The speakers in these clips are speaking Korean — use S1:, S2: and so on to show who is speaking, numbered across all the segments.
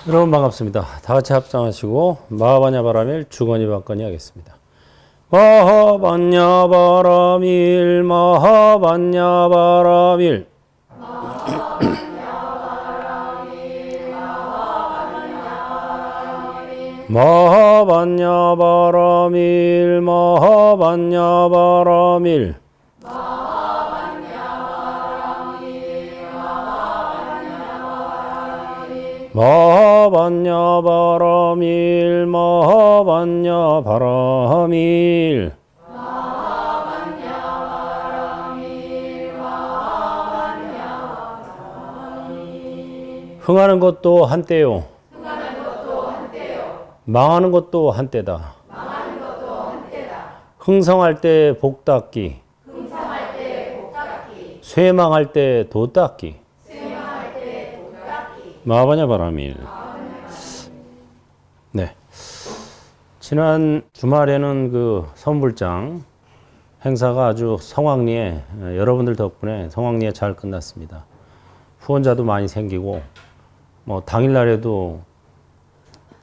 S1: 여러분 반갑습니다. 다 같이 합장하시고 마하반야바라밀 주거니받거니 하겠습니다. 마하반야바라밀 마하반야바라밀 마하반야바라밀 마하반야바라밀 마하반야바라밀 마하반야바라밀 흥하는 것도 한때요. 망하는 것도 한때다. 흥성할 때 복닦기. 쇠망할 때 도닦기. 마하반야바라밀. 네. 지난 주말에는 그 선불장 행사가 아주 성황리에 여러분들 덕분에 성황리에 잘 끝났습니다. 후원자도 많이 생기고 뭐 당일날에도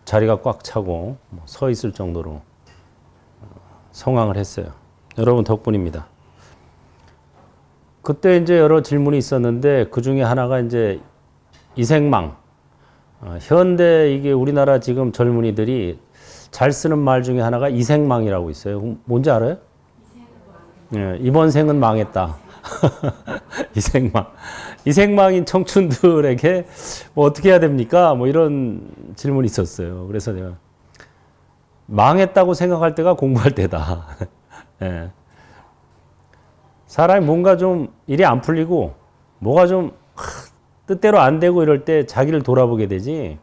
S1: 자리가 꽉 차고 서 있을 정도로 성황을 했어요. 여러분 덕분입니다. 그때 이제 여러 질문이 있었는데 그 중에 하나가 이제 이생망. 현대 이게 우리나라 지금 젊은이들이 잘 쓰는 말 중에 하나가 이생망이라고 있어요. 뭔지 알아요? 예, 이번 생은 망했다. 이생망. 이생망인 청춘들에게 뭐 어떻게 해야 됩니까? 뭐 이런 질문이 있었어요. 그래서 내가 망했다고 생각할 때가 공부할 때다. 예. 사람이 뭔가 좀 일이 안 풀리고 뭐가 좀 뜻대로 안 되고 이럴 때 자기를 돌아보게 되지.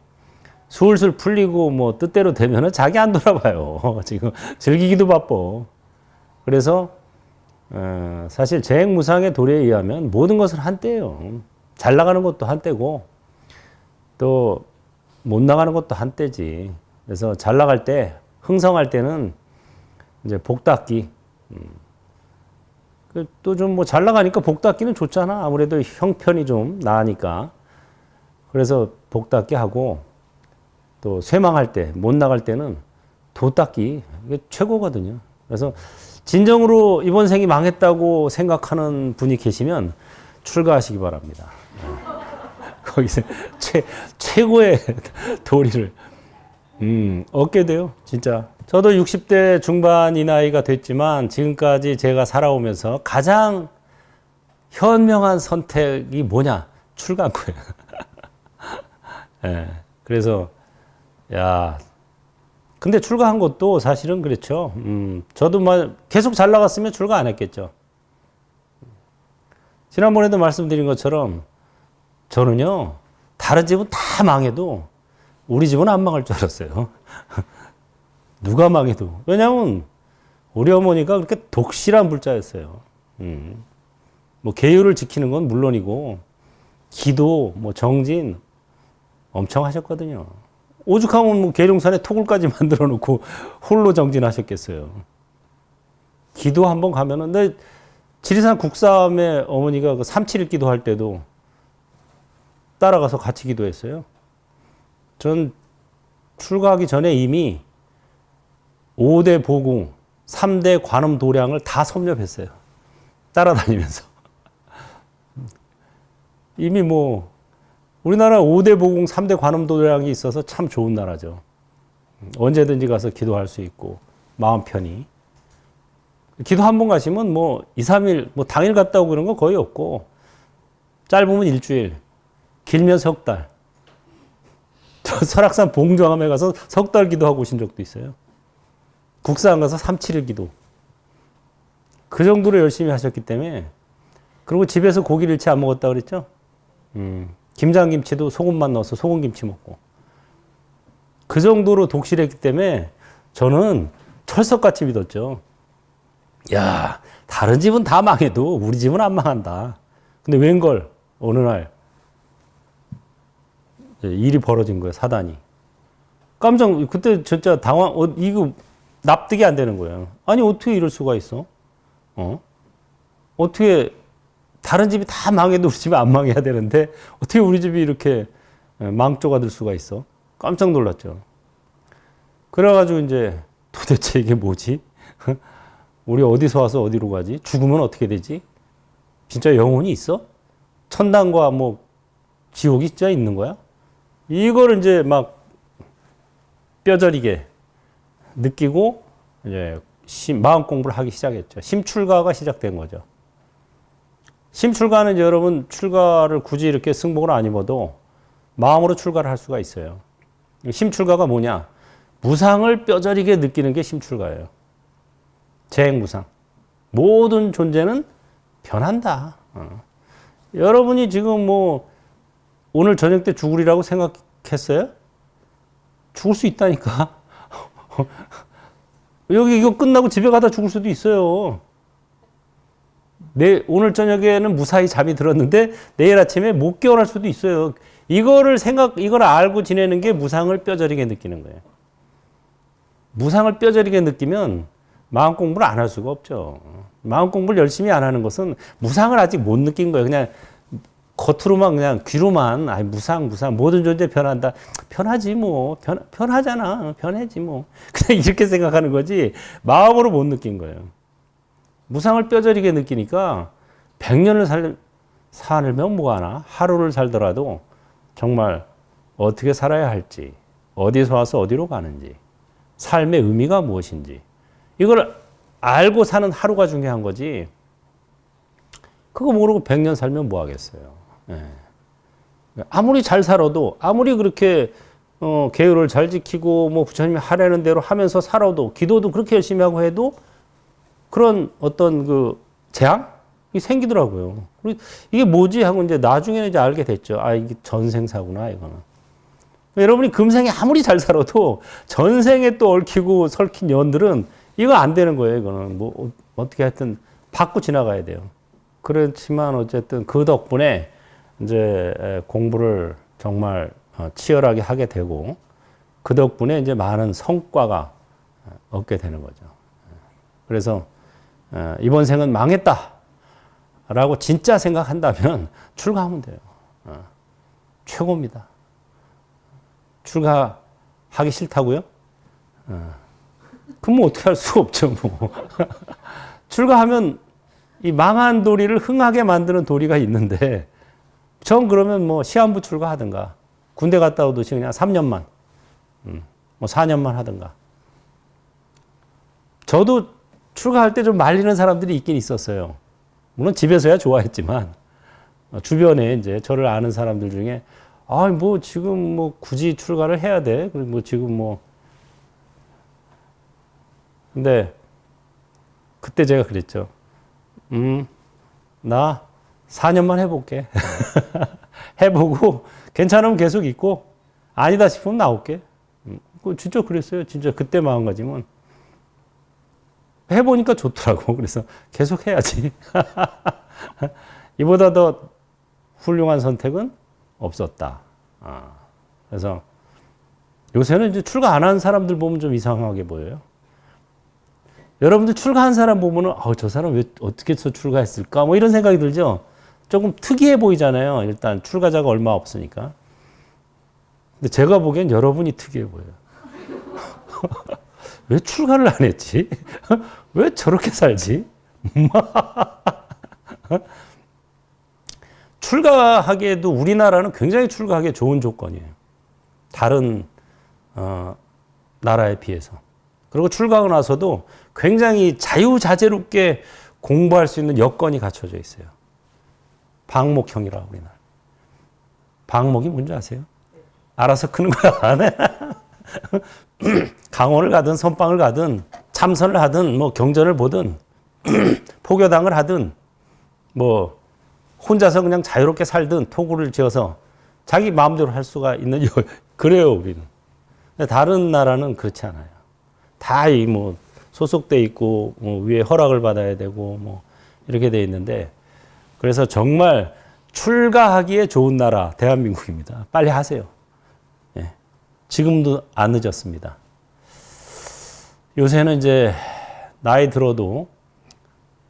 S1: 술술 풀리고 뭐 뜻대로 되면은 자기 안 돌아봐요. 지금 즐기기도 바빠. 그래서 사실 재행무상의 도리에 의하면 모든 것은 한때예요. 잘 나가는 것도 한때고 또 못 나가는 것도 한때지. 그래서 잘 나갈 때, 흥성할 때는 이제 복닦기. 또 좀 뭐 잘 나가니까 복닦기는 좋잖아. 아무래도 형편이 좀 나으니까. 그래서 복닦기 하고 또 쇠망할 때, 못 나갈 때는 도닦기. 이게 최고거든요. 그래서 진정으로 이번 생이 망했다고 생각하는 분이 계시면 출가하시기 바랍니다. 거기서 최고의 도리를 얻게 돼요. 진짜. 저도 60대 중반 이 나이가 됐지만 지금까지 제가 살아오면서 가장 현명한 선택이 뭐냐? 출가한 거예요. 네, 그래서 야, 근데 출가한 것도 사실은 그렇죠. 저도 계속 잘 나갔으면 출가 안 했겠죠. 지난번에도 말씀드린 것처럼 저는요, 다른 집은 다 망해도 우리 집은 안 망할 줄 알았어요. 누가 망해도. 왜냐하면 우리 어머니가 그렇게 독실한 불자였어요. 뭐 계율을 지키는 건 물론이고 기도, 뭐 정진 엄청 하셨거든요. 오죽하면 뭐 계룡산에 토굴까지 만들어 놓고 홀로 정진하셨겠어요. 기도 한번 가면은, 근데 지리산 국삼의 어머니가 그 371 기도할 때도 따라가서 같이 기도했어요. 전 출가하기 전에 이미 5대 보궁, 3대 관음 도량을 다 섭렵했어요. 따라다니면서. 이미 뭐 우리나라 5대 보궁, 3대 관음 도량이 있어서 참 좋은 나라죠. 언제든지 가서 기도할 수 있고 마음 편히. 기도 한 번 가시면 뭐 2, 3일, 뭐 당일 갔다 오고 그런 거 거의 없고 짧으면 일주일, 길면 석 달. 저 설악산 봉정암에 가서 석 달 기도하고 오신 적도 있어요. 국사안 가서 3, 7일 기도. 그 정도로 열심히 하셨기 때문에. 그리고 집에서 고기를 채 안 먹었다 그랬죠? 김장김치도 소금만 넣어서 소금김치 먹고. 그 정도로 독실했기 때문에 저는 철석같이 믿었죠. 야, 다른 집은 다 망해도 우리 집은 안 망한다. 근데 웬걸 어느 날 일이 벌어진 거예요. 사단이. 그때 진짜 이거 납득이 안 되는 거예요. 아니 어떻게 이럴 수가 있어? 어떻게 다른 집이 다 망해도 우리 집이 안 망해야 되는데 어떻게 우리 집이 이렇게 망조가 될 수가 있어? 깜짝 놀랐죠. 그래가지고 이제 도대체 이게 뭐지? 우리 어디서 와서 어디로 가지? 죽으면 어떻게 되지? 진짜 영혼이 있어? 천당과 뭐 지옥이 진짜 있는 거야? 이거를 이제 막 뼈저리게 느끼고 이제 마음 공부를 하기 시작했죠. 심출가가 시작된 거죠. 심출가는 이제 여러분 출가를 굳이 이렇게 승복을 안 입어도 마음으로 출가를 할 수가 있어요. 심출가가 뭐냐? 무상을 뼈저리게 느끼는 게 심출가예요. 재행무상. 모든 존재는 변한다. 여러분이 지금 뭐 오늘 저녁 때 죽으리라고 생각했어요? 죽을 수 있다니까. 여기 이거 끝나고 집에 가다 죽을 수도 있어요. 오늘 저녁에는 무사히 잠이 들었는데 내일 아침에 못 깨어날 수도 있어요. 이걸 알고 지내는 게 무상을 뼈저리게 느끼는 거예요. 무상을 뼈저리게 느끼면 마음 공부를 안 할 수가 없죠. 마음 공부를 열심히 안 하는 것은 무상을 아직 못 느낀 거예요. 그냥 겉으로만 그냥 귀로만 무상 모든 존재 변한다. 변하지 뭐. 변하잖아. 변하지 뭐. 그냥 이렇게 생각하는 거지 마음으로 못 느낀 거예요. 무상을 뼈저리게 느끼니까 100년을 살면 뭐하나? 하루를 살더라도 정말 어떻게 살아야 할지, 어디서 와서 어디로 가는지, 삶의 의미가 무엇인지 이걸 알고 사는 하루가 중요한 거지. 그거 모르고 100년 살면 뭐 하겠어요. 예. 아무리 잘 살아도, 아무리 그렇게 계율을 잘 지키고 뭐 부처님이 하라는 대로 하면서 살아도, 기도도 그렇게 열심히 하고 해도 그런 어떤 그 재앙이 생기더라고요. 이게 뭐지 하고 이제 나중에는 이제 알게 됐죠. 이게 전생사구나 이거는. 여러분이 금생에 아무리 잘 살아도 전생에 또 얽히고 설킨 연들은 이거 안 되는 거예요. 이거는 뭐 어떻게 하여튼 받고 지나가야 돼요. 그렇지만 어쨌든 그 덕분에 이제 공부를 정말 치열하게 하게 되고 그 덕분에 이제 많은 성과가 얻게 되는 거죠. 그래서 이번 생은 망했다라고 진짜 생각한다면 출가하면 돼요. 최고입니다. 출가하기 싫다고요? 그럼 뭐 어떻게 할 수가 없죠, 뭐. 출가하면 이 망한 도리를 흥하게 만드는 도리가 있는데, 전 그러면 뭐 시한부 출가하든가, 군대 갔다 오듯이 그냥 3년만, 뭐 4년만 하든가. 저도 출가할 때 좀 말리는 사람들이 있긴 있었어요. 물론 집에서야 좋아했지만, 주변에 이제 저를 아는 사람들 중에, 뭐 지금 뭐 굳이 출가를 해야 돼? 그리고 뭐 지금 뭐. 근데 그때 제가 그랬죠. 나 4년만 해볼게. 해보고 괜찮으면 계속 있고 아니다 싶으면 나올게. 진짜 그랬어요. 진짜 그때 마음가짐은. 해보니까 좋더라고. 그래서 계속 해야지. 이보다 더 훌륭한 선택은 없었다. 그래서 요새는 이제 출가 안 한 사람들 보면 좀 이상하게 보여요. 여러분들 출가한 사람 보면은 저 사람 왜 어떻게 해서 출가했을까? 뭐 이런 생각이 들죠. 조금 특이해 보이잖아요. 일단 출가자가 얼마 없으니까. 근데 제가 보기엔 여러분이 특이해 보여요. 왜 출가를 안 했지? 왜 저렇게 살지? 출가하기에도 우리나라는 굉장히 출가하기에 좋은 조건이에요. 다른 나라에 비해서. 그리고 출가하고 나서도 굉장히 자유자재롭게 공부할 수 있는 여건이 갖춰져 있어요. 방목형이라 우리나라. 방목이 뭔지 아세요? 알아서 크는 거야. 강원을 가든 선방을 가든 참선을 하든 뭐 경전을 보든 포교당을 하든 뭐 혼자서 그냥 자유롭게 살든 토구를 지어서 자기 마음대로 할 수가 있는 그래요 우리는. 다른 나라는 그렇지 않아요. 다 뭐 소속돼 있고 뭐 위에 허락을 받아야 되고 뭐 이렇게 돼 있는데 그래서 정말 출가하기에 좋은 나라 대한민국입니다. 빨리 하세요. 예. 지금도 안 늦었습니다. 요새는 이제 나이 들어도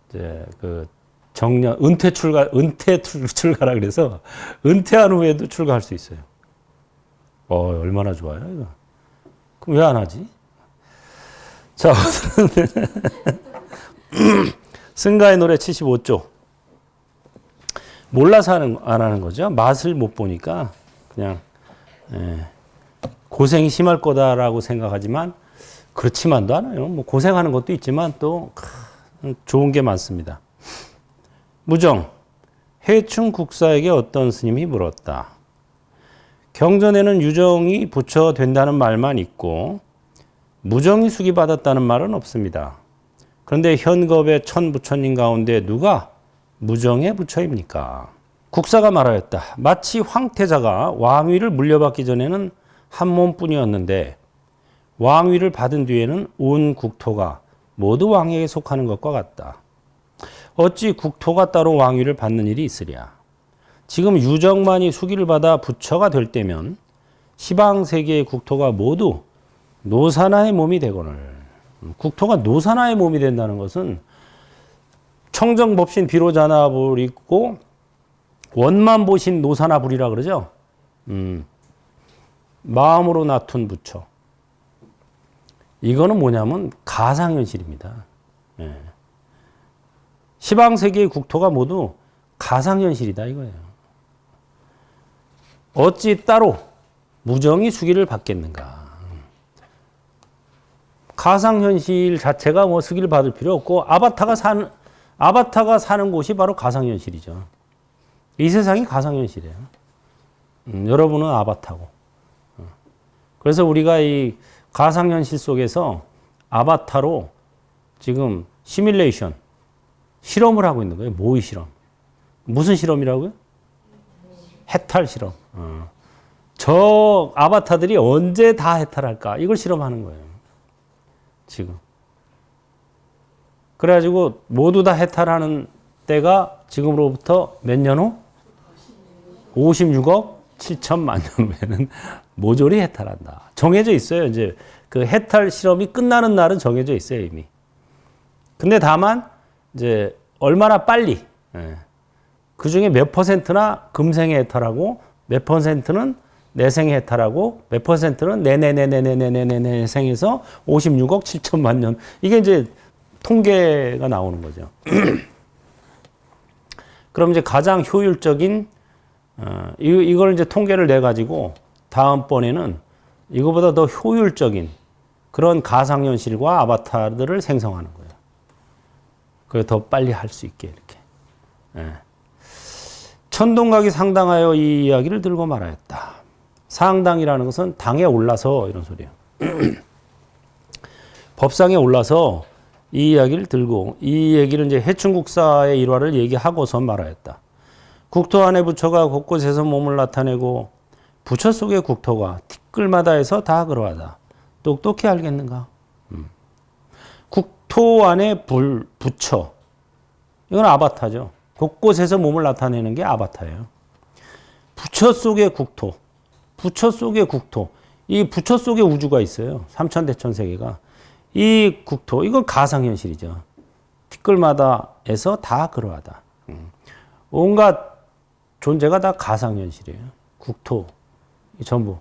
S1: 이제 그 정년 은퇴 출가라 그래서 은퇴한 후에도 출가할 수 있어요. 얼마나 좋아요, 이거. 그럼 왜 안 하지? 자, 승가의 노래 75조. 몰라서 안 하는 거죠. 맛을 못 보니까 그냥 고생이 심할 거다라고 생각하지만 그렇지만도 않아요. 뭐 고생하는 것도 있지만 또 좋은 게 많습니다. 무정, 해충 국사에게 어떤 스님이 물었다. 경전에는 유정이 부처된다는 말만 있고 무정이 수기받았다는 말은 없습니다. 그런데 현겁의 천부처님 가운데 누가 무정의 부처입니까? 국사가 말하였다. 마치 황태자가 왕위를 물려받기 전에는 한 몸뿐이었는데 왕위를 받은 뒤에는 온 국토가 모두 왕에게 속하는 것과 같다. 어찌 국토가 따로 왕위를 받는 일이 있으랴. 지금 유정만이 수기를 받아 부처가 될 때면 시방세계의 국토가 모두 노사나의 몸이 되거늘. 국토가 노사나의 몸이 된다는 것은 청정법신 비로자나불 있고 원만보신 노사나불이라 그러죠. 마음으로 낳둔 부처. 이거는 뭐냐면 가상현실입니다. 예. 시방세계의 국토가 모두 가상현실이다 이거예요. 어찌 따로 무정이 수기를 받겠는가. 가상현실 자체가 뭐 수기를 받을 필요 없고 아바타가 사는 곳이 바로 가상현실이죠. 이 세상이 가상현실이에요. 여러분은 아바타고. 그래서 우리가 이 가상현실 속에서 아바타로 지금 시뮬레이션, 실험을 하고 있는 거예요. 모의 실험. 무슨 실험이라고요? 해탈 실험. 저 아바타들이 언제 다 해탈할까? 이걸 실험하는 거예요. 지금. 그래가지고 모두 다 해탈하는 때가 지금으로부터 몇 년 후? 56억 7천만 년 후에는 모조리 해탈한다. 정해져 있어요. 이제 그 해탈 실험이 끝나는 날은 정해져 있어요, 이미. 근데 다만 이제 얼마나 빨리, 그 중에 몇 퍼센트나 금생에 해탈하고 몇 퍼센트는 내생에 해탈하고 몇 퍼센트는 내생에서 56억 7천만 년. 이게 이제 통계가 나오는 거죠. 그럼 이제 가장 효율적인 이걸 이제 통계를 내 가지고 다음번에는 이거보다 더 효율적인 그런 가상현실과 아바타들을 생성하는 거예요. 그래서 더 빨리 할 수 있게 이렇게. 천동각이 상당하여 이 이야기를 들고 말하였다. 상당이라는 것은 당에 올라서 이런 소리예요. 법상에 올라서 이 이야기를 들고 이 얘기를 이제 해충국사의 일화를 얘기하고서 말하였다. 국토 안에 부처가 곳곳에서 몸을 나타내고 부처 속의 국토가 티끌마다 해서 다 그러하다. 똑똑히 알겠는가? 국토 안에 부처. 이건 아바타죠. 곳곳에서 몸을 나타내는 게 아바타예요. 부처 속의 국토. 부처 속의 국토. 이 부처 속에 우주가 있어요. 삼천대천세계가. 이 국토. 이건 가상현실이죠. 티끌마다 해서 다 그러하다. 온갖 존재가 다 가상현실이에요. 국토. 전부.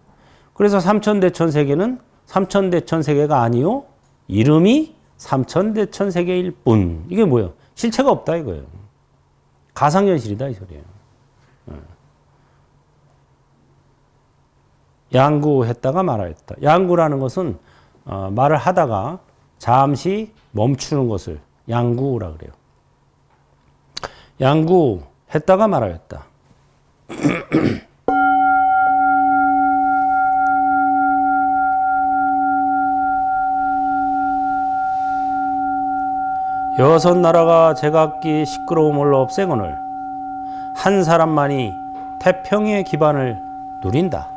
S1: 그래서 삼천대천세계는 삼천대천세계가 아니요. 이름이 삼천대천세계일 뿐. 이게 뭐예요? 실체가 없다 이거예요. 가상현실이다 이 소리예요. 양구했다가 말하였다. 양구라는 것은 말을 하다가 잠시 멈추는 것을 양구라 그래요. 양구했다가 말하였다. 여섯 나라가 제각기 시끄러움을 없애거늘 한 사람만이 태평의 기반을 누린다.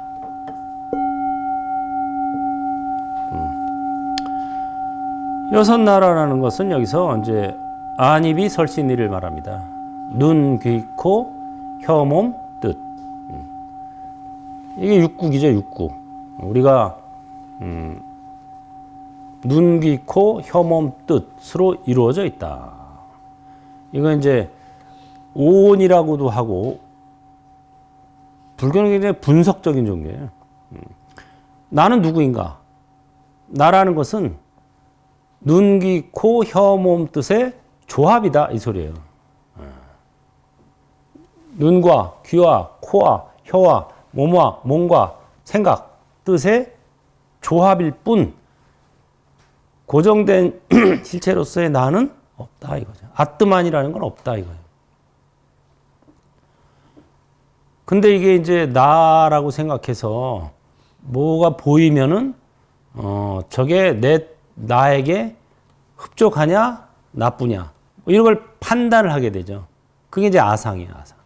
S1: 여섯 나라라는 것은 여기서 이제 안입이 설신이를 말합니다. 눈, 귀, 코, 혀, 몸, 뜻. 이게 육국이죠, 육국. 우리가 눈, 귀, 코, 혀, 몸, 뜻으로 이루어져 있다. 이건 이제 오온이라고도 하고 불교는 굉장히 분석적인 종교예요. 나는 누구인가? 나라는 것은 눈, 귀, 코, 혀, 몸 뜻의 조합이다 이 소리예요. 눈과 귀와 코와 혀와 몸과 몸과 생각 뜻의 조합일 뿐 고정된 실체로서의 나는 없다 이거죠. 아트만이라는 건 없다 이거예요. 근데 이게 이제 나라고 생각해서 뭐가 보이면은 저게 나에게 흡족하냐 나쁘냐 이런 걸 판단을 하게 되죠. 그게 이제 아상이에요, 아상.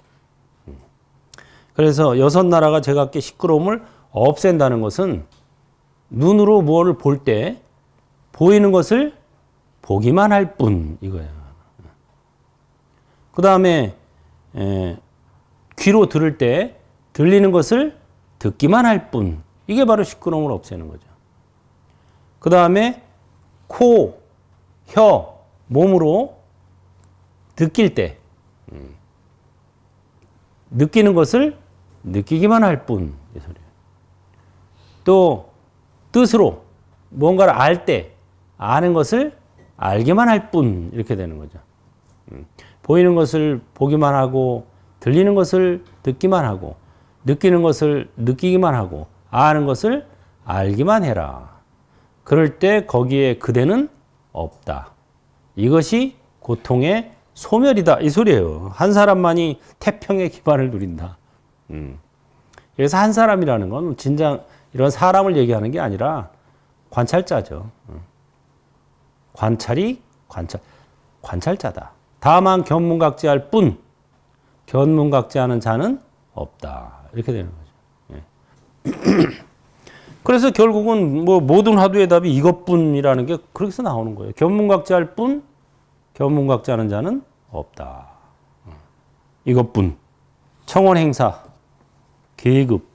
S1: 그래서 여섯 나라가 제각기 시끄러움을 없앤다는 것은 눈으로 무엇을 볼 때 보이는 것을 보기만 할 뿐 이거예요. 그 다음에 귀로 들을 때 들리는 것을 듣기만 할 뿐 이게 바로 시끄러움을 없애는 거죠. 그 다음에 코, 혀, 몸으로 느낄 때 느끼는 것을 느끼기만 할 뿐 이 소리예요. 또 뜻으로 뭔가를 알 때 아는 것을 알기만 할 뿐 이렇게 되는 거죠. 보이는 것을 보기만 하고 들리는 것을 듣기만 하고 느끼는 것을 느끼기만 하고 아는 것을 알기만 해라. 그럴 때 거기에 그대는 없다. 이것이 고통의 소멸이다 이 소리예요. 한 사람만이 태평의 기반을 누린다. 그래서 한 사람이라는 건 진짜 이런 사람을 얘기하는 게 아니라 관찰자죠. 관찰자다. 다만 견문각지할 뿐 견문각지하는 자는 없다. 이렇게 되는 거죠. 예. 그래서 결국은 뭐 모든 화두의 답이 이것뿐이라는 게 그렇게 나오는 거예요. 견문각지할 뿐 견문각지하는 자는 없다. 이것뿐. 청원행사 계급.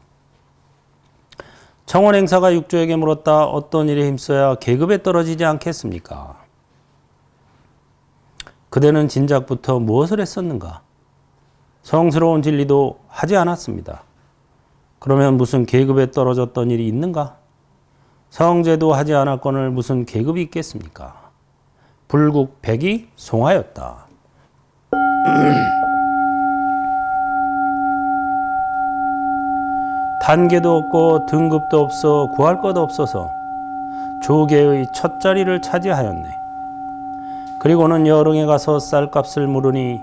S1: 청원행사가 육조에게 물었다. 어떤 일에 힘써야 계급에 떨어지지 않겠습니까? 그대는 진작부터 무엇을 했었는가? 성스러운 진리도 하지 않았습니다. 그러면 무슨 계급에 떨어졌던 일이 있는가? 성제도 하지 않았거늘 무슨 계급이 있겠습니까? 불국백이 송하였다. 단계도 없고 등급도 없어 구할 것 없어서 조계의 첫 자리를 차지하였네. 그리고는 여릉에 가서 쌀값을 물으니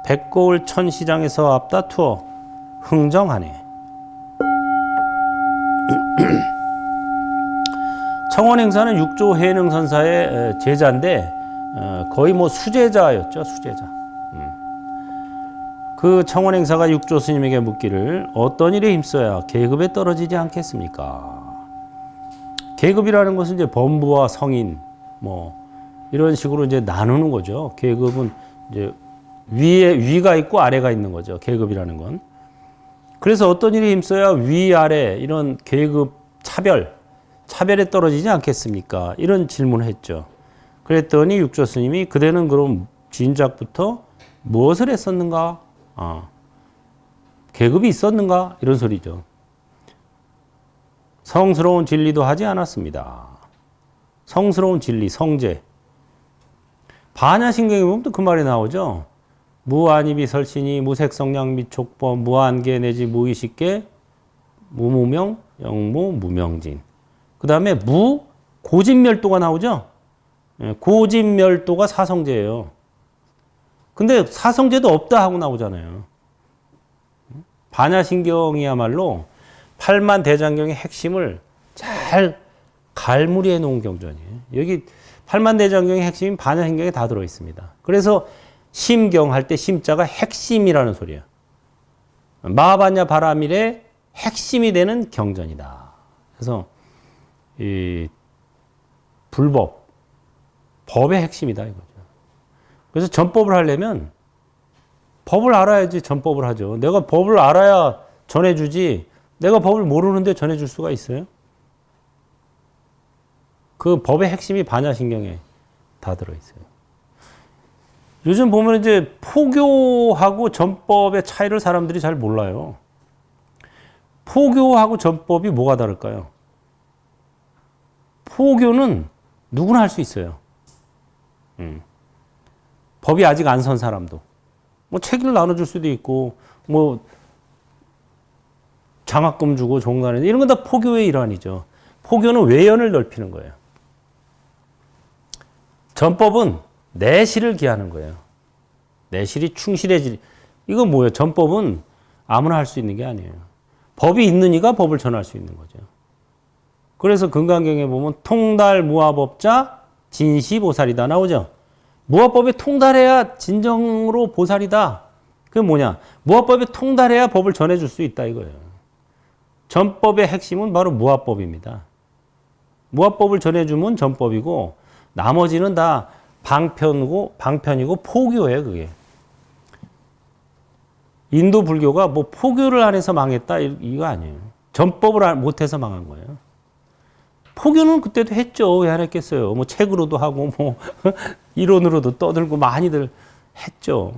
S1: 백고을 천시장에서 앞다투어 흥정하네. 청원행사는 육조 해능선사의 제자인데 거의 뭐 수제자였죠. 수제자. 그 청원행사가 육조 스님에게 묻기를 어떤 일에 힘써야 계급에 떨어지지 않겠습니까? 계급이라는 것은 이제 범부와 성인 뭐 이런 식으로 이제 나누는 거죠. 계급은 이제 위가 있고 아래가 있는 거죠. 계급이라는 건. 그래서 어떤 일에 힘써야 위아래 이런 계급 차별에 떨어지지 않겠습니까? 이런 질문을 했죠. 그랬더니 육조 스님이 그대는 그럼 진작부터 무엇을 했었는가? 계급이 있었는가? 이런 소리죠. 성스러운 진리도 하지 않았습니다. 성스러운 진리, 성제. 반야신경에 보면 또 그 말이 나오죠. 무안입이 설신이 무색성량 미촉법 무한계 내지 무의식계 무무명 영무 무명진. 그 다음에 고진멸도가 나오죠. 고진멸도가 사성제예요. 근데 사성제도 없다 하고 나오잖아요. 반야신경이야말로 팔만대장경의 핵심을 잘 갈무리해 놓은 경전이에요. 여기 팔만대장경의 핵심이 반야신경에 다 들어 있습니다. 그래서 심경 할 때 심자가 핵심이라는 소리예요. 마하반야 바라밀의 핵심이 되는 경전이다. 그래서 이 법의 핵심이다 이거죠. 그래서 전법을 하려면 법을 알아야지 전법을 하죠. 내가 법을 알아야 전해주지 내가 법을 모르는데 전해줄 수가 있어요? 그 법의 핵심이 반야신경에 다 들어있어요. 요즘 보면 이제 포교하고 전법의 차이를 사람들이 잘 몰라요. 포교하고 전법이 뭐가 다를까요? 포교는 누구나 할 수 있어요. 법이 아직 안 선 사람도. 뭐 책을 나눠줄 수도 있고, 뭐 장학금 주고 종단에 이런 건 다 포교의 일환이죠. 포교는 외연을 넓히는 거예요. 전법은 내실을 기하는 거예요. 내실이 충실해질. 이건 뭐예요? 전법은 아무나 할 수 있는 게 아니에요. 법이 있는 이가 법을 전할 수 있는 거죠. 그래서 금강경에 보면 통달 무아법자 진시보살이다 나오죠. 무아법에 통달해야 진정으로 보살이다. 그게 뭐냐? 무아법에 통달해야 법을 전해줄 수 있다 이거예요. 전법의 핵심은 바로 무아법입니다. 무아법을 전해주면 전법이고 나머지는 다 방편이고 포교예요 그게. 인도 불교가 뭐 포교를 안 해서 망했다 이거 아니에요. 전법을 못해서 망한 거예요. 포교는 그때도 했죠. 왜 안 했겠어요. 뭐 책으로도 하고 뭐 이론으로도 떠들고 많이들 했죠.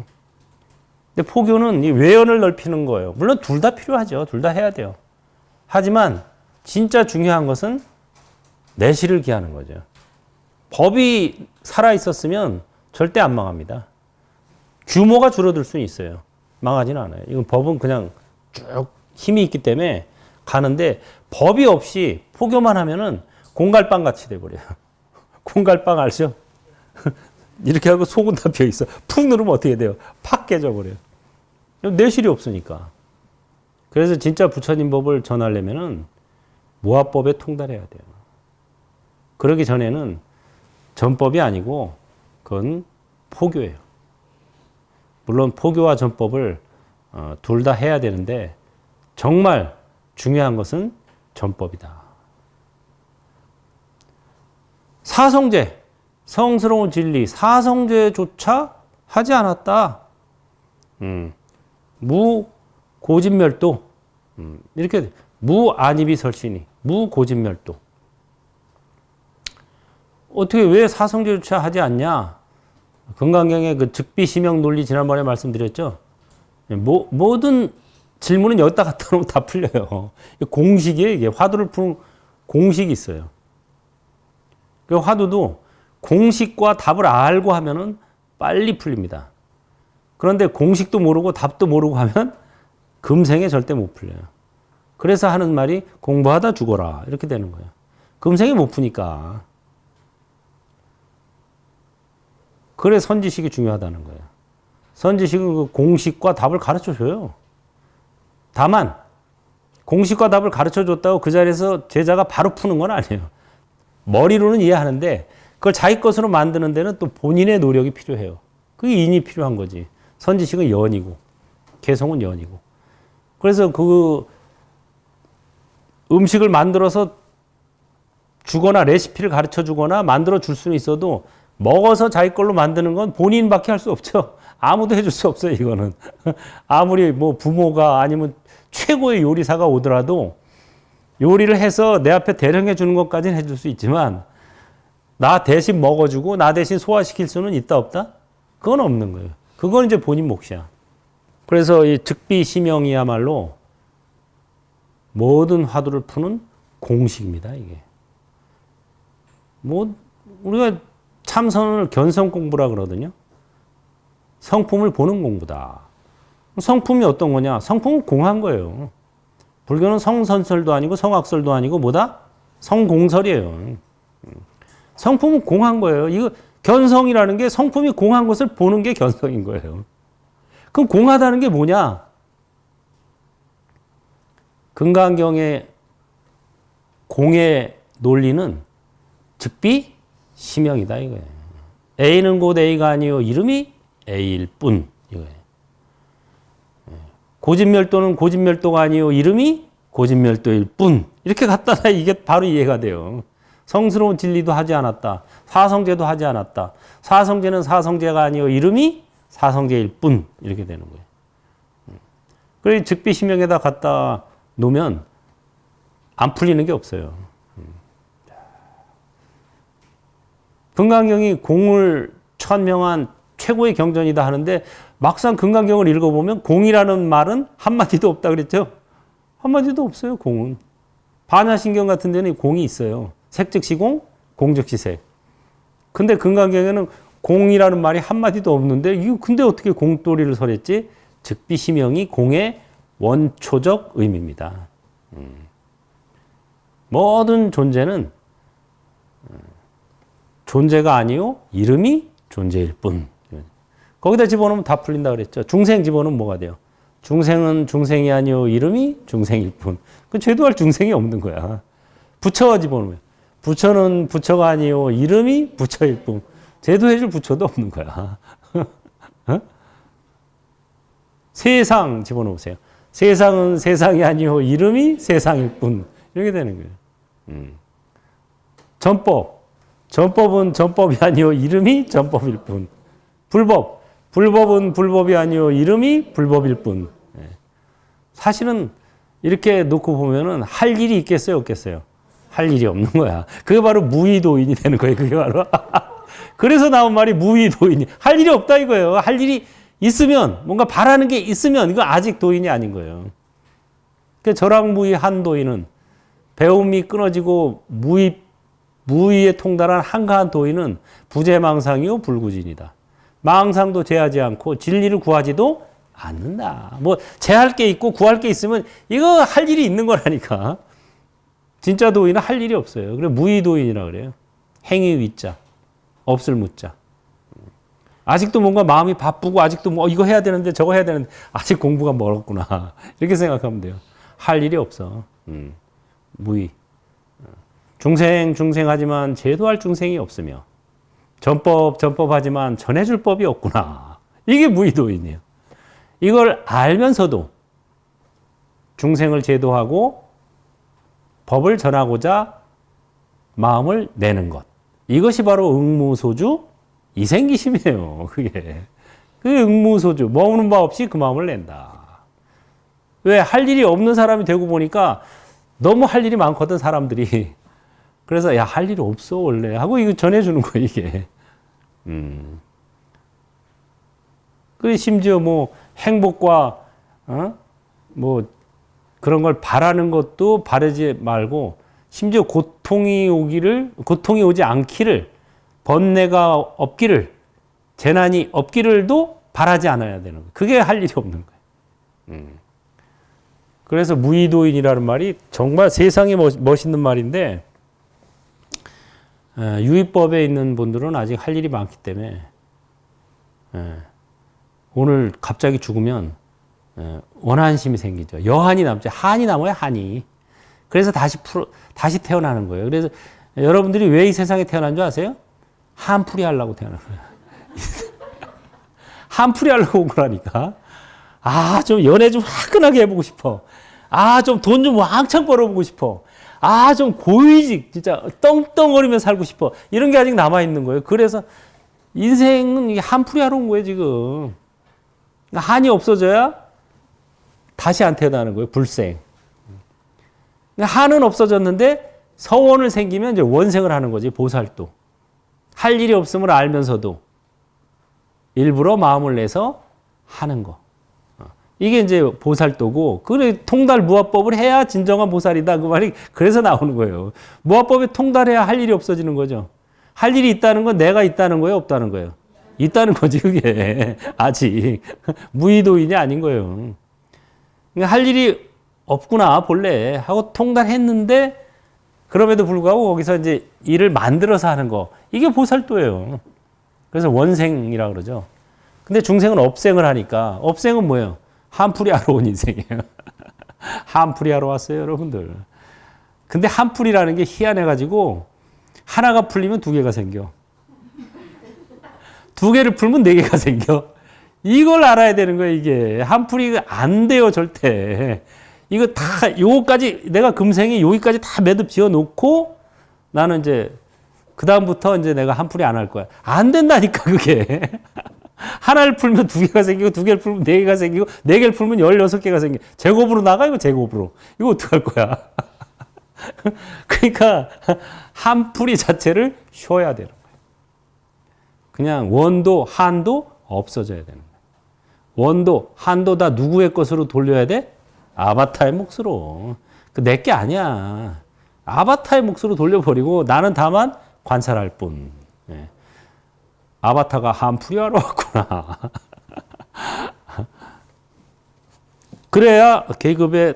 S1: 근데 포교는 이 외연을 넓히는 거예요. 물론 둘 다 필요하죠. 둘 다 해야 돼요. 하지만 진짜 중요한 것은 내실을 기하는 거죠. 법이 살아 있었으면 절대 안 망합니다. 규모가 줄어들 수는 있어요. 망하지는 않아요. 이건 법은 그냥 쭉 힘이 있기 때문에 가는데 법이 없이 포교만 하면은 공갈빵 같이 돼버려요. 공갈빵 알죠? 이렇게 하고 속은 다 비어 있어. 푹 누르면 어떻게 돼요? 팍 깨져버려요. 내실이 없으니까. 그래서 진짜 부처님 법을 전하려면은 무아법에 통달해야 돼요. 그러기 전에는 전법이 아니고 그건 포교예요. 물론 포교와 전법을 둘 다 해야 되는데 정말 중요한 것은 전법이다. 사성제, 성스러운 진리, 사성제조차 하지 않았다. 무고진멸도, 이렇게 무안이비설신이, 무고진멸도. 어떻게 왜 사성제조차 하지 않냐? 금강경의 그 즉비심영 논리 지난번에 말씀드렸죠. 모든 질문은 여기다 갖다 놓으면 다 풀려요. 공식이에요. 이게 화두를 푸는 공식이 있어요. 그 화두도 공식과 답을 알고 하면은 빨리 풀립니다. 그런데 공식도 모르고 답도 모르고 하면 금생에 절대 못 풀려요. 그래서 하는 말이 공부하다 죽어라 이렇게 되는 거예요. 금생에 못 푸니까. 그래 선지식이 중요하다는 거예요. 선지식은 그 공식과 답을 가르쳐줘요. 다만 공식과 답을 가르쳐줬다고 그 자리에서 제자가 바로 푸는 건 아니에요. 머리로는 이해하는데 그걸 자기 것으로 만드는 데는 또 본인의 노력이 필요해요. 그게 인이 필요한 거지. 선지식은 연이고 개성은 연이고. 그래서 그 음식을 만들어서 주거나 레시피를 가르쳐 주거나 만들어 줄 수는 있어도 먹어서 자기 걸로 만드는 건 본인밖에 할 수 없죠. 아무도 해줄 수 없어요, 이거는. 아무리 뭐 부모가 아니면 최고의 요리사가 오더라도 요리를 해서 내 앞에 대령해 주는 것까지는 해줄 수 있지만 나 대신 먹어주고 나 대신 소화시킬 수는 있다 없다? 그건 없는 거예요. 그건 이제 본인 몫이야. 그래서 이 즉비심영이야말로 모든 화두를 푸는 공식입니다, 이게. 뭐 우리가 참선을 견성 공부라 그러거든요. 성품을 보는 공부다. 성품이 어떤 거냐? 성품은 공한 거예요. 불교는 성선설도 아니고 성악설도 아니고 뭐다? 성공설이에요. 성품은 공한 거예요. 이거 견성이라는 게 성품이 공한 것을 보는 게 견성인 거예요. 그럼 공하다는 게 뭐냐? 금강경의 공의 논리는 즉비 심영이다 이거예요. A는 곧 A가 아니요 이름이 A일 뿐 이거예요. 고진멸도는 고진멸도가 아니요 이름이 고진멸도일 뿐 이렇게 갖다 놔 이게 바로 이해가 돼요. 성스러운 진리도 하지 않았다. 사성제도 하지 않았다. 사성제는 사성제가 아니요 이름이 사성제일 뿐 이렇게 되는 거예요. 그래서 즉비심영에다 갖다 놓으면 안 풀리는 게 없어요. 금강경이 공을 천명한 최고의 경전이다 하는데 막상 금강경을 읽어보면 공이라는 말은 한마디도 없다 그랬죠? 한마디도 없어요, 공은. 반야신경 같은 데는 공이 있어요. 색즉시 공, 공즉시 색. 근데 금강경에는 공이라는 말이 한마디도 없는데, 이거 근데 어떻게 공돌이를 설했지? 즉비시명이 공의 원초적 의미입니다. 모든 존재는 존재가 아니요 이름이 존재일 뿐. 거기다 집어넣으면 다 풀린다 그랬죠. 중생 집어넣으면 뭐가 돼요? 중생은 중생이 아니요 이름이 중생일 뿐. 그 제도할 중생이 없는 거야. 부처 집어넣으면 부처는 부처가 아니요 이름이 부처일 뿐. 제도해줄 부처도 없는 거야. 어? 세상 집어넣으세요. 세상은 세상이 아니요 이름이 세상일 뿐. 이렇게 되는 거예요. 전법. 전법은 전법이 아니요 이름이 전법일 뿐. 불법. 불법은 불법이 아니요 이름이 불법일 뿐. 사실은 이렇게 놓고 보면은 할 일이 있겠어요, 없겠어요? 할 일이 없는 거야. 그게 바로 무의도인이 되는 거예요. 그게 바로. 그래서 나온 말이 무의도인이. 할 일이 없다 이거예요. 할 일이 있으면, 뭔가 바라는 게 있으면 이건 아직 도인이 아닌 거예요. 그 절황무의 한도인은 배움이 끊어지고 무의에 통달한 한가한 도인은 부재망상이요 불구진이다. 망상도 제하지 않고 진리를 구하지도 않는다. 뭐 제할 게 있고 구할 게 있으면 이거 할 일이 있는 거라니까. 진짜 도인은 할 일이 없어요. 그래 무의도인이라 그래요. 행위 위자, 없을 무자. 아직도 뭔가 마음이 바쁘고 아직도 뭐 이거 해야 되는데 저거 해야 되는데 아직 공부가 멀었구나. 이렇게 생각하면 돼요. 할 일이 없어. 무의. 중생하지만 제도할 중생이 없으며 전법하지만 전해줄 법이 없구나. 이게 무의도인이에요. 이걸 알면서도 중생을 제도하고 법을 전하고자 마음을 내는 것. 이것이 바로 응무소주 이생기심이에요. 그게. 그게 응무소주. 머무는 바 없이 그 마음을 낸다. 왜? 할 일이 없는 사람이 되고 보니까 너무 할 일이 많거든, 사람들이. 그래서, 야, 할 일이 없어, 원래. 하고 이거 전해주는 거야, 이게. 그 심지어 뭐, 행복과, 뭐, 그런 걸 바라는 것도 바라지 말고, 심지어 고통이 오지 않기를, 번뇌가 없기를, 재난이 없기를도 바라지 않아야 되는 거예요. 그게 할 일이 없는 거예요. 그래서 무의도인이라는 말이 정말 세상에 멋있는 말인데, 유의법에 있는 분들은 아직 할 일이 많기 때문에, 오늘 갑자기 죽으면, 원한심이 생기죠. 여한이 남죠. 한이 남아요, 한이. 그래서 다시 태어나는 거예요. 그래서 여러분들이 왜 이 세상에 태어난 줄 아세요? 한풀이 하려고 태어난 거예요. 한풀이 하려고 온 거라니까. 아, 좀 연애 좀 화끈하게 해보고 싶어. 아, 좀 돈 좀 왕창 벌어보고 싶어. 아, 좀 고위직, 진짜 떵떵거리며 살고 싶어. 이런 게 아직 남아있는 거예요. 그래서 인생은 이게 한풀이 하러 온 거예요, 지금. 한이 없어져야 다시 안 태어나는 거예요, 불생. 한은 없어졌는데 서원을 생기면 이제 원생을 하는 거지, 보살도. 할 일이 없음을 알면서도 일부러 마음을 내서 하는 거. 이게 이제 보살도고, 그래, 통달 무아법을 해야 진정한 보살이다. 그 말이 그래서 나오는 거예요. 무아법에 통달해야 할 일이 없어지는 거죠. 할 일이 있다는 건 내가 있다는 거예요, 없다는 거예요? 있다는 거지, 그게. 아직. 무의도인이 아닌 거예요. 그러니까 할 일이 없구나, 본래. 하고 통달했는데, 그럼에도 불구하고 거기서 이제 일을 만들어서 하는 거. 이게 보살도예요. 그래서 원생이라고 그러죠. 근데 중생은 업생을 하니까, 업생은 뭐예요? 한풀이 하러 온 인생이에요. 한풀이 하러 왔어요, 여러분들. 근데 한풀이라는 게 희한해가지고, 하나가 풀리면 두 개가 생겨. 두 개를 풀면 네 개가 생겨. 이걸 알아야 되는 거예요, 이게. 한풀이가 안 돼요, 절대. 이거 다, 요거까지, 내가 금생에 여기까지 다 매듭 지어 놓고, 나는 이제, 그다음부터 이제 내가 한풀이 안 할 거야. 안 된다니까, 그게. 하나를 풀면 두 개가 생기고, 두 개를 풀면 네 개가 생기고, 네 개를 풀면 16개가 생겨. 제곱으로 나가, 이거 제곱으로. 이거 어떡할 거야. 그러니까, 한풀이 자체를 쉬어야 되는 거예요. 그냥 원도, 한도 없어져야 되는 거예요. 원도, 한도 다 누구의 것으로 돌려야 돼? 아바타의 몫으로. 그 내게 아니야. 아바타의 몫으로 돌려버리고 나는 다만 관찰할 뿐. 예. 아바타가 한풀이 하러 왔구나. 그래야 계급에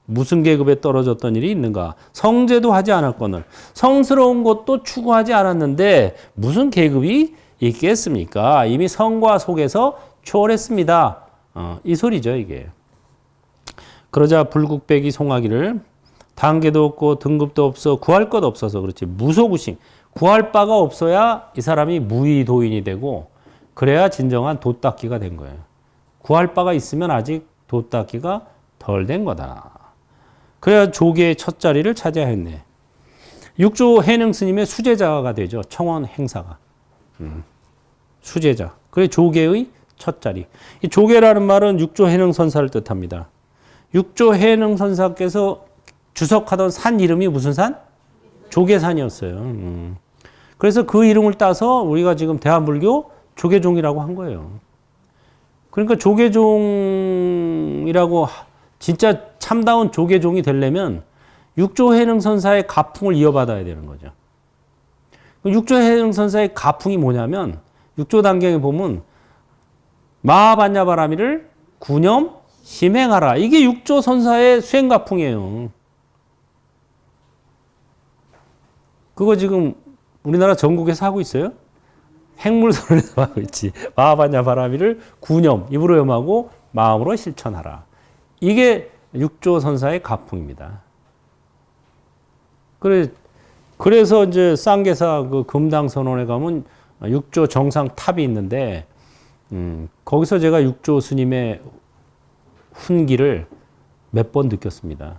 S1: 무슨 계급에 떨어졌던 일이 있는가? 성제도 하지 않았거늘 성스러운 것도 추구하지 않았는데 무슨 계급이 있겠습니까? 이미 성과 속에서 초월했습니다. 이 소리죠, 이게. 그러자 불국백이 송하기를 단계도 없고 등급도 없어 구할 것 없어서 그렇지. 무소구싱. 구할 바가 없어야 이 사람이 무의도인이 되고 그래야 진정한 도닦기가 된 거예요. 구할 바가 있으면 아직 도닦기가 덜 된 거다. 그래야 조계의 첫 자리를 차지했네. 육조 해능 스님의 수제자가 되죠. 청원 행사가. 수제자. 그래 조계의 첫 자리. 이 조계라는 말은 육조 해능 선사를 뜻합니다. 육조 해능 선사께서 주석하던 산 이름이 무슨 산? 조계산이었어요. 그래서 그 이름을 따서 우리가 지금 대한불교 조계종이라고 한 거예요. 그러니까 조계종이라고 진짜 참다운 조계종이 되려면 육조해능선사의 가풍을 이어받아야 되는 거죠. 육조해능선사의 가풍이 뭐냐면 육조단경에 보면 마하반야바라미를 구념 심행하라. 이게 육조선사의 수행가풍이에요. 그거 지금 우리나라 전국에서 하고 있어요? 핵물선에서 하고 있지. 마하반야바라미를 구념, 입으로 염하고 마음으로 실천하라. 이게 육조선사의 가풍입니다. 그래서 이제 쌍계사 그 금당선원에 가면 육조 정상 탑이 있는데, 거기서 제가 육조 스님의 훈기를 몇 번 느꼈습니다.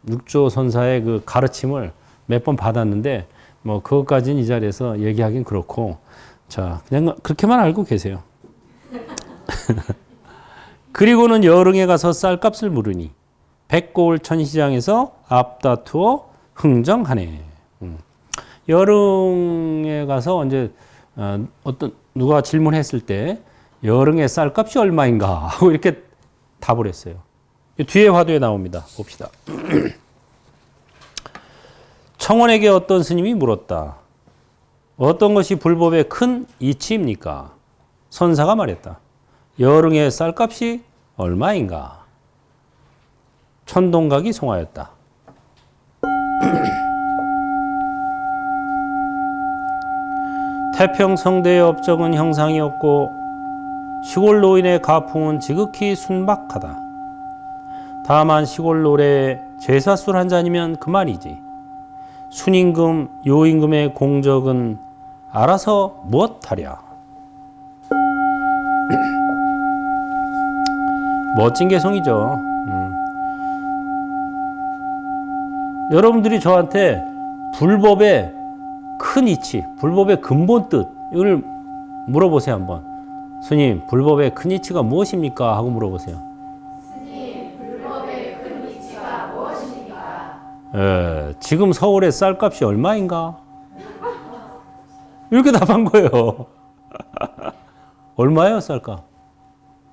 S1: 육조 선사의 그 가르침을 몇 번 받았는데, 뭐, 그것까지는 이 자리에서 얘기하긴 그렇고, 자, 그냥 그렇게만 알고 계세요. 그리고는 여릉에 가서 쌀값을 물으니, 백고을 천시장에서 앞다투어 흥정하네. 여릉에 가서 이제, 누가 질문했을 때, 여릉의 쌀값이 얼마인가? 하고 이렇게 답을 했어요. 뒤에 화두에 나옵니다. 봅시다. 청원에게 어떤 스님이 물었다. 어떤 것이 불법의 큰 이치입니까? 선사가 말했다. 여릉의 쌀값이 얼마인가? 천동각이 송하였다. 태평성대의 업적은 형상이 없고 시골 노인의 가풍은 지극히 순박하다. 다만 시골 노래에 제사술 한 잔이면 그만이지. 순임금, 요임금의 공적은 알아서 무엇하랴. 멋진 개성이죠. 여러분들이 저한테 불법의 큰 이치, 불법의 근본 뜻, 이걸 물어보세요, 한번. 스님, 불법의 큰 이치가 무엇입니까? 하고 물어보세요.
S2: 스님, 불법의 큰 이치가 무엇입니까?
S1: 지금 서울의 쌀값이 얼마인가? 이렇게 답한 거예요. 얼마예요, 쌀값?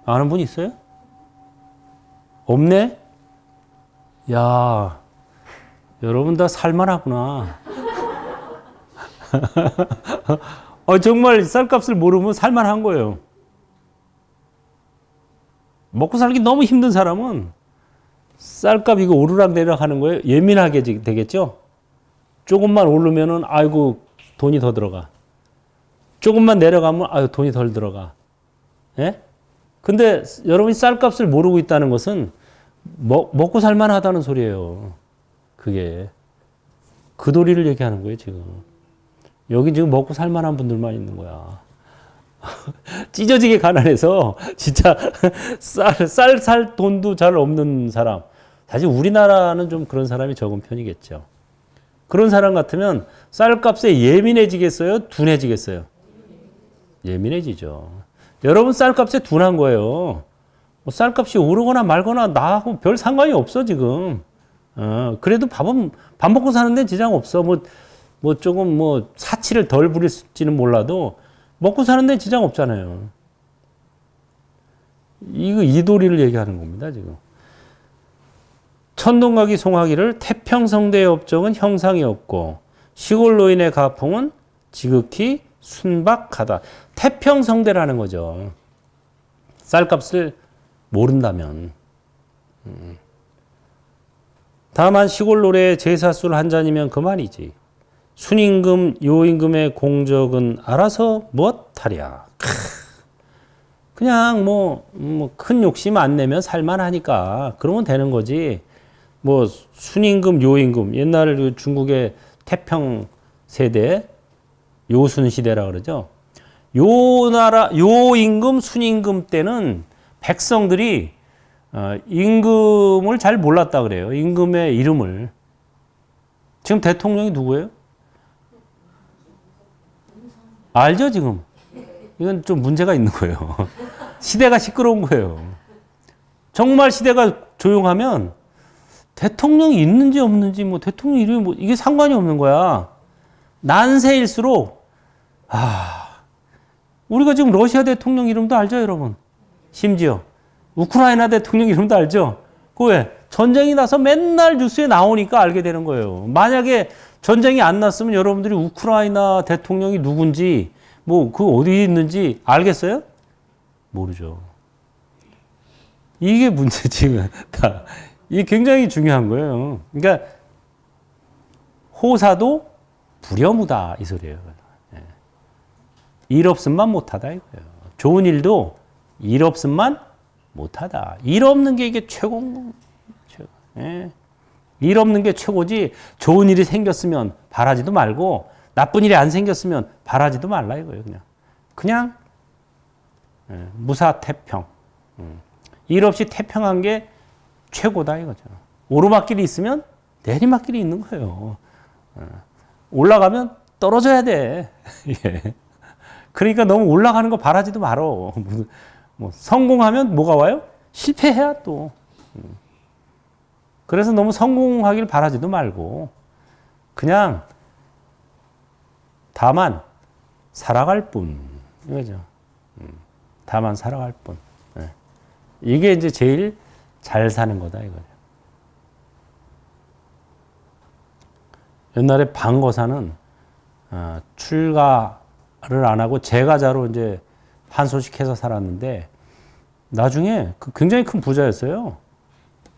S1: 아는 분 있어요? 없네? 야, 여러분 다 살만하구나. 정말 쌀값을 모르면 살만한 거예요. 먹고 살기 너무 힘든 사람은 쌀값 이거 오르락 내리락 하는 거예요. 예민하게 되겠죠? 조금만 오르면은 아이고 돈이 더 들어가. 조금만 내려가면 아유 돈이 덜 들어가. 예? 근데 여러분이 쌀값을 모르고 있다는 것은 먹고 살만하다는 소리예요. 그게 그 도리를 얘기하는 거예요, 지금. 여기 지금 먹고 살만한 분들만 있는 거야. 찢어지게 가난해서 진짜 쌀 돈도 잘 없는 사람. 사실 우리나라는 좀 그런 사람이 적은 편이겠죠. 그런 사람 같으면 쌀값에 예민해지겠어요? 둔해지겠어요? 예민해지죠. 여러분 쌀값에 둔한 거예요. 뭐 쌀값이 오르거나 말거나 나하고 별 상관이 없어 지금. 그래도 밥 먹고 사는데 지장 없어. 뭐 조금 사치를 덜 부릴지는 몰라도 먹고 사는데 지장 없잖아요. 이거 이도리를 얘기하는 겁니다, 지금. 천동각이 송하기를 태평성대의 업적은 형상이 없고 시골 노인의 가풍은 지극히 순박하다. 태평성대라는 거죠. 쌀값을 모른다면. 다만 시골 노래의 제사술 한 잔이면 그만이지. 순임금, 요임금의 공적은 알아서 무엇하랴. 그냥 큰 욕심 안 내면 살만하니까 그러면 되는 거지. 뭐 순임금, 요임금, 옛날 그 중국의 태평 세대 요순 시대라 그러죠. 요 나라 요임금, 순임금 때는 백성들이 임금을 잘 몰랐다 그래요. 임금의 이름을. 지금 대통령이 누구예요? 알죠, 지금? 이건 좀 문제가 있는 거예요. 시대가 시끄러운 거예요. 정말 시대가 조용하면 대통령이 있는지 없는지 대통령 이름이 이게 상관이 없는 거야. 난세일수록 우리가 지금 러시아 대통령 이름도 알죠, 여러분? 심지어 우크라이나 대통령 이름도 알죠? 그 왜? 전쟁이 나서 맨날 뉴스에 나오니까 알게 되는 거예요. 만약에 전쟁이 안 났으면 여러분들이 우크라이나 대통령이 누군지 그 어디 있는지 알겠어요? 모르죠. 이게 문제지. 이게 굉장히 중요한 거예요. 그러니까 호사도 부려무다 이 소리예요. 일 없음만 못하다 이거예요. 좋은 일도 일 없음만 못하다. 일 없는 게 이게 최고. 일 없는 게 최고지. 좋은 일이 생겼으면 바라지도 말고 나쁜 일이 안 생겼으면 바라지도 말라 이거예요. 그냥 무사태평. 일 없이 태평한 게 최고다 이거죠. 오르막길이 있으면 내리막길이 있는 거예요. 올라가면 떨어져야 돼. 예. 그러니까 너무 올라가는 거 바라지도 말어. 성공하면 뭐가 와요? 실패해야 또. 그래서 너무 성공하길 바라지도 말고 그냥 다만 살아갈 뿐 이거죠. 다만 살아갈 뿐. 이게 이제 제일 잘 사는 거다 이거죠. 옛날에 방거사는 출가를 안 하고 제가자로 이제 한소식해서 살았는데 나중에 굉장히 큰 부자였어요.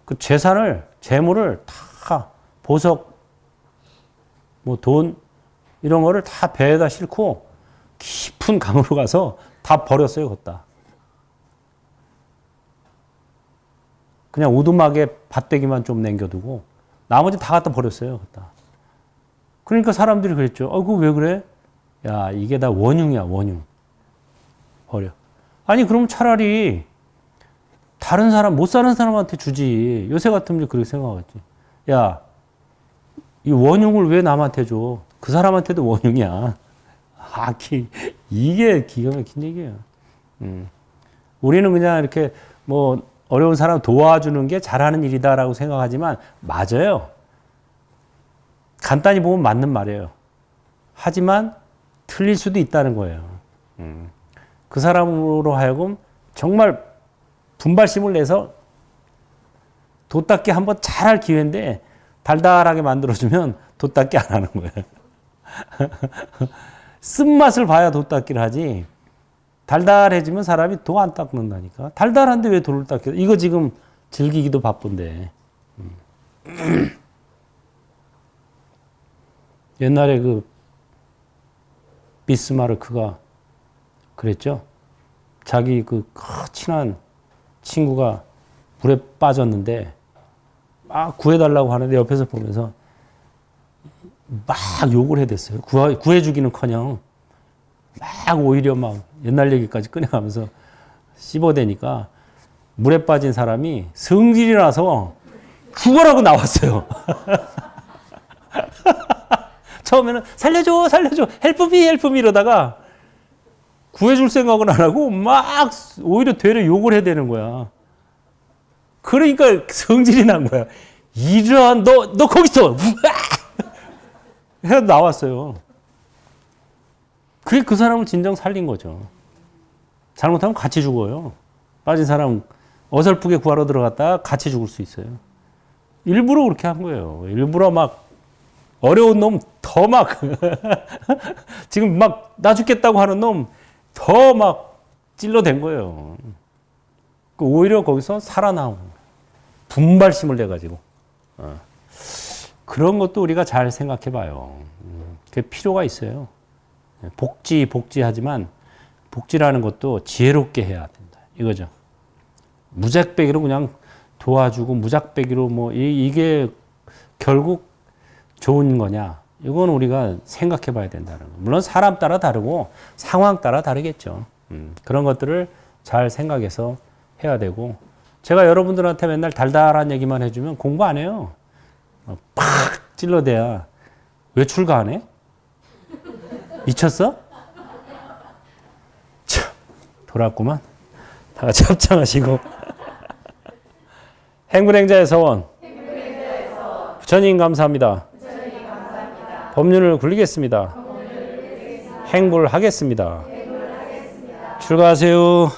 S1: 그 재물을 다 보석, 돈 이런 거를 다 배에다 싣고 깊은 강으로 가서 다 버렸어요, 걷다. 그냥 오두막에 밭대기만 좀 남겨두고 나머지 다 갖다 버렸어요, 걷다. 그러니까 사람들이 그랬죠. 그거 왜 그래? 야, 이게 다 원흉이야, 원흉. 버려. 아니, 그럼 차라리 다른 사람, 못 사는 사람한테 주지. 요새 같으면 그렇게 생각하겠지. 야, 이 원흉을 왜 남한테 줘? 그 사람한테도 원흉이야. 이게 기가 막힌 얘기예요. 우리는 그냥 이렇게 어려운 사람 도와주는 게 잘하는 일이다라고 생각하지만 맞아요. 간단히 보면 맞는 말이에요. 하지만 틀릴 수도 있다는 거예요. 그 사람으로 하여금 정말 분발심을 내서 돛닦기 한번 잘할 기회인데 달달하게 만들어주면 돛닦기 안 하는 거예요. 쓴맛을 봐야 돛닦기를 하지. 달달해지면 사람이 도 안 닦는다니까. 달달한데 왜 돌을 닦여? 이거 지금 즐기기도 바쁜데. 옛날에 그 비스마르크가 그랬죠. 자기 그 친한 친구가 물에 빠졌는데 막 구해달라고 하는데 옆에서 보면서 막 욕을 해댔어요. 구해주기는커녕 막 오히려 막 옛날 얘기까지 꺼내가면서 씹어대니까 물에 빠진 사람이 성질이 나서 죽어라고 나왔어요. 처음에는 살려줘 살려줘 헬프미 이러다가 구해줄 생각은 안 하고 막 오히려 되려 욕을 해대는 거야. 그러니까 성질이 난 거야. 이런 너 거기서 해서 나왔어요. 그게 그 사람을 진정 살린 거죠. 잘못하면 같이 죽어요. 빠진 사람 어설프게 구하러 들어갔다가 같이 죽을 수 있어요. 일부러 그렇게 한 거예요. 일부러 막 어려운 놈 더 막 지금 막 나 죽겠다고 하는 놈 더 막 찔러댄 거예요. 오히려 거기서 살아나온 분발심을 내 가지고 그런 것도 우리가 잘 생각해 봐요. 그게 필요가 있어요. 복지하지만 복지라는 것도 지혜롭게 해야 된다. 이거죠. 무작배기로 그냥 도와주고 무작배기로 뭐 이게 결국 좋은 거냐? 이건 우리가 생각해 봐야 된다는 거. 물론 사람 따라 다르고 상황 따라 다르겠죠. 그런 것들을 잘 생각해서 해야 되고 제가 여러분들한테 맨날 달달한 얘기만 해주면 공부 안 해요. 팍 찔러대야 왜 출가 안 해? 미쳤어? 참 돌았구만. 다 같이 합창하시고 행불행자의 서원 부처님 감사합니다. 법륜을 굴리겠습니다. 행불하겠습니다. 출가하세요.